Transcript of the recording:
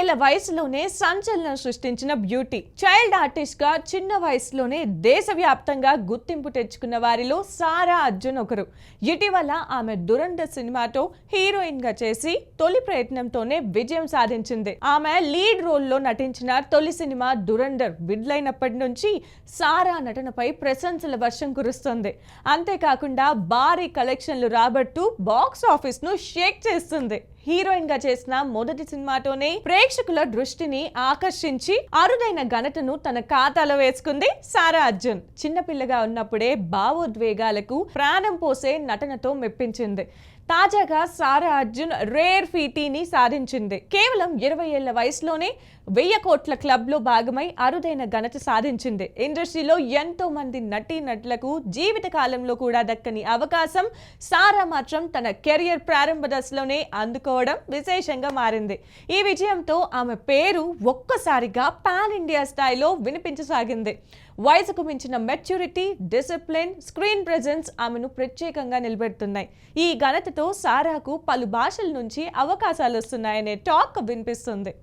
ఏళ్ల వయసులోనే సంచలనం సృష్టించిన బ్యూటీ. చైల్డ్ ఆర్టిస్ట్ గా చిన్న వయసులోనే దేశవ్యాప్తంగా గుర్తింపు తెచ్చుకున్న వారిలో సారా అర్జున్ ఒకరు. ఇటీవల ఆమె దురంధర్ సినిమాతో హీరోయిన్ గా చేసి తొలి ప్రయత్నంతోనే విజయం సాధించింది. ఆమె లీడ్ రోల్ లో నటించిన తొలి సినిమా దురంధర్ విడుదలైనప్పటి నుంచి సారా నటనపై ప్రశంసల వర్షం కురుస్తుంది. అంతేకాకుండా భారీ కలెక్షన్లు రాబడుతూ బాక్స్ ఆఫీస్ ను షేక్ చేస్తుంది. హీరోయిన్ గా చేసిన మొదటి సినిమాతోనే ప్రేక్షకుల దృష్టిని ఆకర్షించి అరుదైన ఘనతను తన ఖాతాలో వేసుకుంది సారా అర్జున్. చిన్నపిల్లగా ఉన్నప్పుడే భావోద్వేగాలకు ప్రాణం పోసే నటనతో మెప్పించింది. తాజాగా సారా అర్జున్ రేర్ ఫీటీని సాధించింది. కేవలం 20 ఏళ్ల వయసులోనే 1000 కోట్ల క్లబ్ లో భాగమై అరుదైన ఘనత సాధించింది. ఇండస్ట్రీలో ఎంతో మంది నటీనటులకు జీవిత కాలంలో కూడా దక్కని అవకాశం సారా మాత్రం తన కెరియర్ ప్రారంభ దశలోనే అందుకోవడం విశేషంగా మారింది. ఈ విజయంతో ఆమె పేరు ఒక్కసారిగా పాన్ ఇండియా స్థాయిలో వినిపించసాగింది. వయసుకు మించిన మెచ్యూరిటీ, డిసిప్లిన్, స్క్రీన్ ప్రెజెన్స్ ఆమెను ప్రత్యేకంగా నిలబెడుతున్నాయి. ఈ ఘనతతో సారాకు పలు భాషల నుంచి అవకాశాలు వస్తున్నాయనే టాక్ వినిపిస్తుంది.